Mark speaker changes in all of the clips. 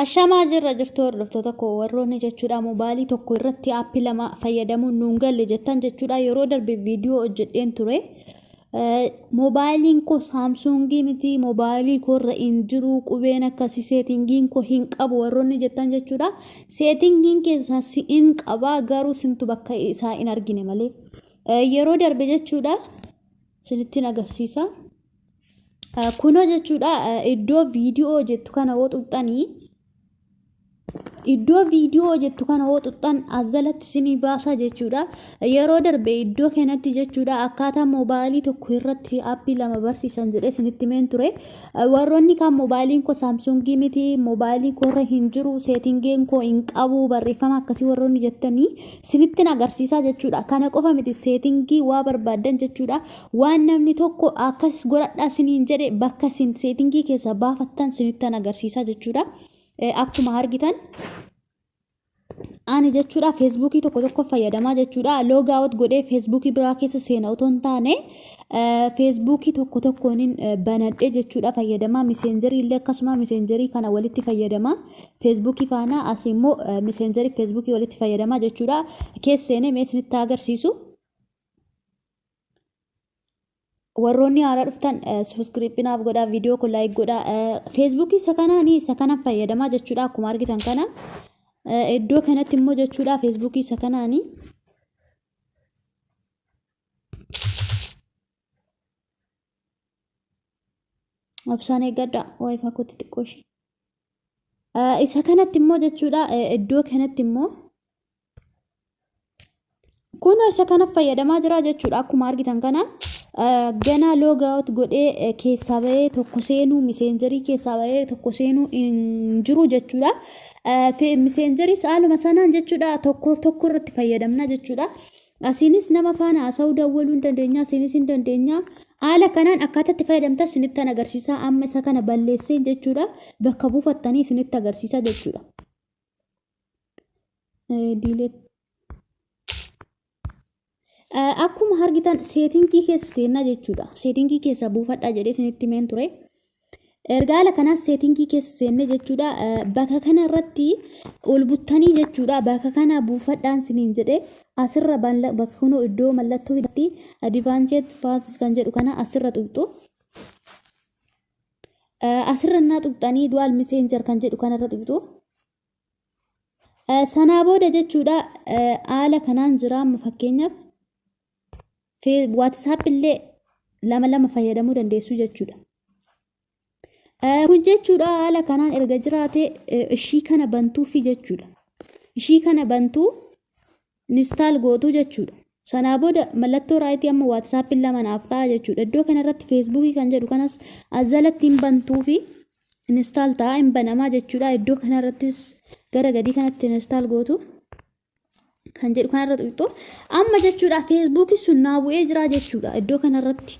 Speaker 1: Ashamaa jirra jirtu hordoftoota koo warroonni jechuudha mobaayilii tokko irratti aappii lama fayyadamuun nuun galle jettan jechuudha yeroo darbe viidiyoo hojjedheen ture. Mobaayiliin koo saamsungii miti mobaayilii koo irra hin jiru qubeen akkasii seetingiin koo hin qabu warroonni jettan jechuudha. Seetingiin keessaa hin qabaa garuu sintu bakka isaa hin argine malee. Yeroo darbe jechuudha sinittiin agarsiisa. Kunoo jechuudha iddoo viidiyoo jettu kana hoo xuxxanii iddoo viidiyoo jettu kana hoo xuxxan as jalatti isinii baasaa jechuudha. Yeroo darbe iddoo kanatti jechuudha akkaataa mobaayilii tokko irratti aappii lama barsiisan jedhee isinitti himeen ture. Warroonni kan mobaayiliin koo saamsungii miti mobaayilii koo irra hin jiru seetingiin koo hin qabu barreeffama akkasii warroonni jettanii isinittiin agarsiisaa jechuudha. Kana qofa miti seetingii waa barbaadan jechuudha. Waan namni tokko akkas godhadhaa isiniin jedhe bakka isin seetingii keessa baafattan isinittiin agarsiisaa jechuudha. Akkuma argitan ani jechuudha feesbuukii tokko fayyadamaa jechuudha loogaawut godhee feesbuukii biraa keessa seena otoo hin taane feesbuukii tokkoon banadhee jechuudha fayyadamaa miseenjarii illee akkasuma miseenjarii kana walitti fayyadamaa feesbuukii faana as immoo miseenjarii feesbuukii walitti fayyadamaa jechuudha keessa seenee mee isinitti agarsiisu. Warroonni haaraa dhuftan subscribe-naaf godhaa viidiyoo kun like godhaa feesbuukii isa kana fayyadamaa jechuudha akkuma argitan kana iddoo kanatti immoo jechuudha feesbuukii isa kanaani obsaan eeggadha wifi kootti xiqqoo ishee isa kanatti immoo jechuudha iddoo kanatti immoo kun isa kana fayyadamaa jira jechuudha akkuma argitan kana. Gana loogaawut godhee keessaa bahee tokko seenuu miseenjarii keessaa bahee tokko seenuu hin jiru jechuudha. Miseenjarii haaluma sanaan jechuudha tokko irratti fayyadamna jechuudha. Asiinis nama faana haasa'uu dawwaluu hin dandeenya asiinis hin dandeenya. Haala kanaan akkaataa itti fayyadamtan isinittan agarsiisa amma isa kana balleessee jechuudha bakka buufattanii isinitti agarsiisa jechuudha. Akkuma argitan seetingii keessa seenna jechuudha. Seetingii keessa buufadhaa jedhee isinitti himeen ture. Erga haala kanaas seetingii keessa seenne jechuudha bakka kana irratti ol buttanii jechuudha bakka kana buufadhaan isiniin jedhee asirra bakka kunoo iddoo mallattoo hidhatti advanced faas kan jedhu kana asirra tuqxu. Asirra naa tuqxanii dual messenger kan jedhu kanarra tuqxu. Sanaa booda jechuudha haala kanaan jira amma fakkeenyaaf WhatsApp illee lama fayyadamuu dandeessu jechuudha. Kun jechuudha haala kanaan erga jiraate ishii kana bantuufi jechuudha. Ishii kana bantuu install gootu jechuudha. Sanaa booda mallattoo raayitii amma WhatsApp lama naaf ta'a jechuudha. Iddoo kana irratti Facebook kan jedhu kanas azalatti hin bantuufi install ta'a hin banamaa jechuudha. Iddoo kana irrattis gara gadii kanatti install gootu. Kan jedhu kanarra tuqxu amma jechuudha feesbuukii sun naa bu'ee jira jechuudha iddoo kanarratti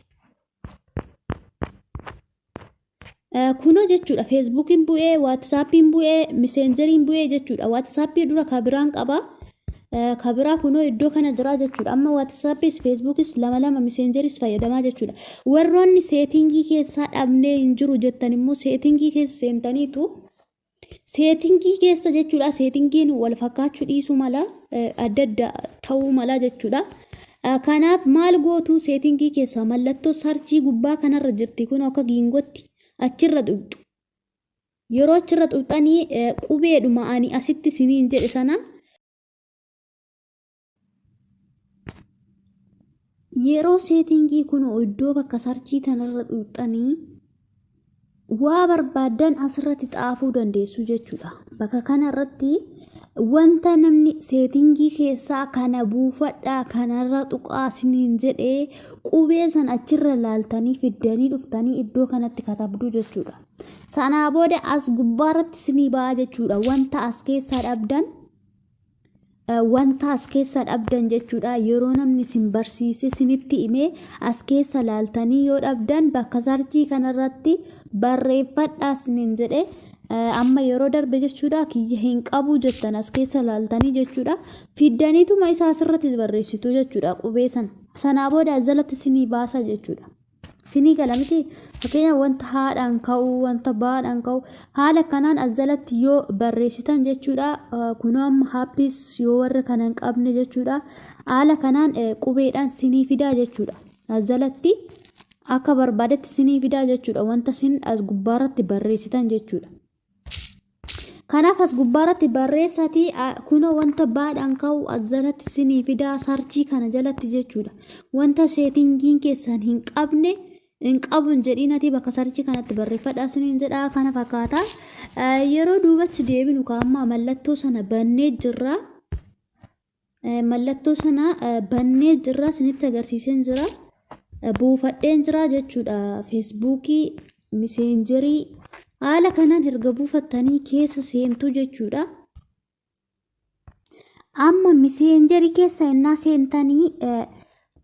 Speaker 1: kunoo jechuudha feesbuukiin bu'ee waatsaappiin bu'ee miseenjeriin bu'ee jechuudha waatsaappii dura kabiraan qaba kabiraa kunoo iddoo kana jira jechuudha amma waatsaappis feesbuukis lama miseenjeris fayyadamaa jechuudha warroonni seetingii keessaa dhabnee hin jiru jettan immoo seetingii keessa seentaniitu seetingii keessa jechuudha seetingiin wal fakkaachuu dhiisuu mala adda adda ta'uu mala jechuudha. Kanaaf maal gootu seetingii keessa mallattoo sarchii gubbaa kanarra jirti kun akka giingootti achirra tuqxu. Yeroo achirra tuqxanii qubeedhuma ani asitti isiniin jedhe sana yeroo seetingii kun iddoo bakka sarchii tanarra tuqxanii waa barbaadan asirratti xaafuu dandeessu jechuudha. Bakka kana irratti wanta namni seetingii keessaa kana buufadhaa kanarra tuqaa isiniin jedhee qubee san achirra laaltanii fiddanii dhuftanii iddoo kanatti katabdu jechuudha. Sanaa booda as gubbaarratti isinii ba'a jechuudha. Wanta as keessaa dhabdan jechuudha yeroo namni isin barsiise isinitti himee as keessa laaltanii yoo dhabdan bakka sarchii kanarratti barreeffadhaa isiniin jedhee amma yeroo darbe jechuudha kiyya hin qabu jettan as keessa laaltanii jechuudha fiddaniituma isaa asirratti barreessitu jechuudha qubee sanaa booda jalatti isinii baasa jechuudha. Sinii gala miti fakkeenya wanta haadhaan ka'u wanta baadhaan ka'u haala kanaan as jalatti yoo barreessitan jechuudha. Kunoo amma haappis yoo warra kana hin qabne jechuudha. Haala kanaan qubeedhaan sinii fidaa jechuudha. As jalatti akka barbaadetti sinii fidaa jechuudha. Wanta sin as gubbaarratti barreessitan jechuudha. Kanaaf as gubbaarratti barreessati kunoo wanta baadhaan ka'u as jalatti sinii fidaa sarchii kana jalatti jechuudha. Wanta seetingiin keessan hin qabne hin qabun jedhiinati bakka sarchii kanatti barreeffadhaa siniin jedhaa kana fakkaata. Yeroo duubatti deebinu kaamma mallattoo sana bannee jirra. Mallattoo sana bannee jirra sinitti agarsiiseen jira. Buufadheen jira jechuudha. Feesbuukii, miseenjerii haala kanaan erga buufattanii keessa seentu jechuudha. Amma miseenjerii keessa innaa seentanii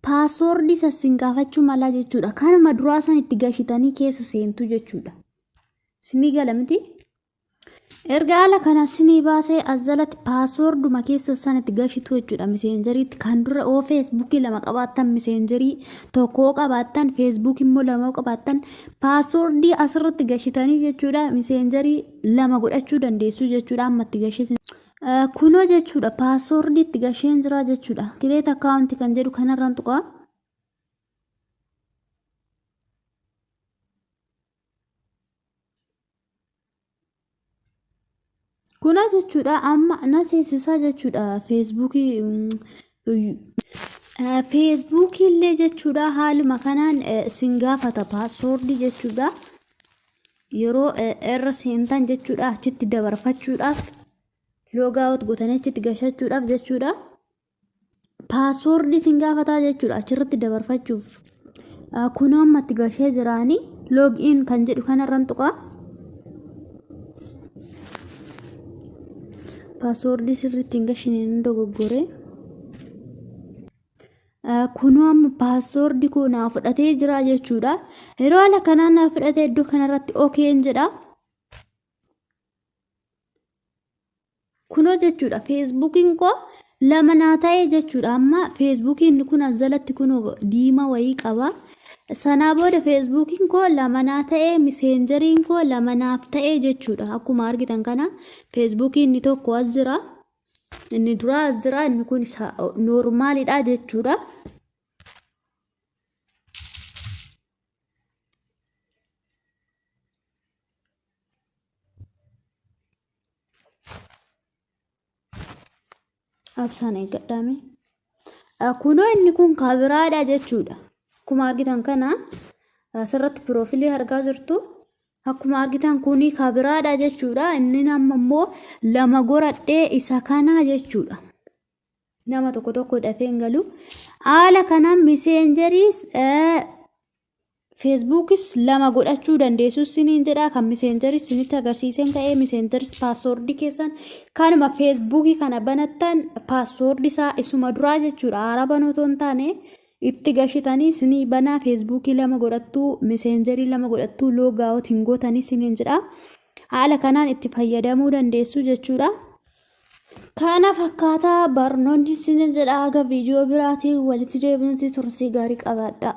Speaker 1: paaswoordii sassin gaafachuu mala jechuudha. Kanuma duraa san itti gashitanii keessa seentu jechuudha. Sinii gala miti. Erga haala kana sinii baasee as jalatti paaswoorduma keessa san itti gashitu jechuudha. Miseenjeriitti kan dura oo feesbuukii lama qabaattan miseenjerii tokkoo qabaattan feesbuukii immoo lama qabaattan paaswoordii asirratti gashitanii jechuudha. Miseenjerii lama godhachuu dandeessu jechuudha. Amma itti gashisin. Kunoo jechuudha paaswoordii itti gasheen jira jechuudha. Kireet akkaawuntii kan jedhu kanarraan tuqaa. Kunoo jechuudha amma na seensisaa jechuudha feesbuukii illee jechuudha haaluma kanaan sin gaafata paaswoordii jechuudha. Yeroo irra seentan jechuudha achitti dabarfachuudhaaf loogaawut gootanii achitti gashachuudhaaf jechuudha. Paaswoordii sin gaafataa jechuudha achirratti dabarfachuuf. Kunoo amma itti gashee jiraanii loogiin kan jedhu kanarraan tuqaa. Paaswoordii sirriitti hin gashineen dogoggoree. Kunoo amma paaswoordii koo naa fudhatee jira jechuudha. Yeroo haala kanaan naa fudhatee iddoo kanarratti okeen jedha. Kunoo jechuudha feesbuukiin koo lama naa ta'ee jechuudha. Amma feesbuukiin kun as jalatti kunoo diimaa wayii qaba. Sanaa booda feesbuukiin koo lama naa ta'ee miseenjeriin koo lama naaf ta'ee jechuudha. Akkuma argitan kana feesbuukiin inni tokko as jira. Inni duraa as jira. Inni kun isa noormaalidha jechuudha. Absaan eeggadhaame. Kunoo inni kun kabiraadha jechuudha. Akkuma argitan kana asirratti piroofiilii argaa jirtu. Akkuma argitan kuni kabiraadha jechuudha. Inni nama immoo lama goradhee isa kana jechuudha. Nama tokko tokko dafee hin galu. Haala kanaan miseenjeriis feesbuukis lama godhachuu dandeessu siniin jedha. Kan miseenjeris sinitti agarsiiseen ka'ee miseenjeris paaswoordii keessan kanuma feesbuukii kana banattan paaswoordii isaa isuma duraa jechuudha. Haara banuu hin taane itti gashitanii sinii banaa feesbuukii lama godhattuu miseenjerii lama godhattuu loogaawut hin gootanii siniin jedha. Haala kanaan itti fayyadamuu dandeessu jechuudha. Kana fakkaataa barnoonni siniin jedha. Aga viidiyoo biraatiin walitti deebinutti turtii gaarii qabaadha.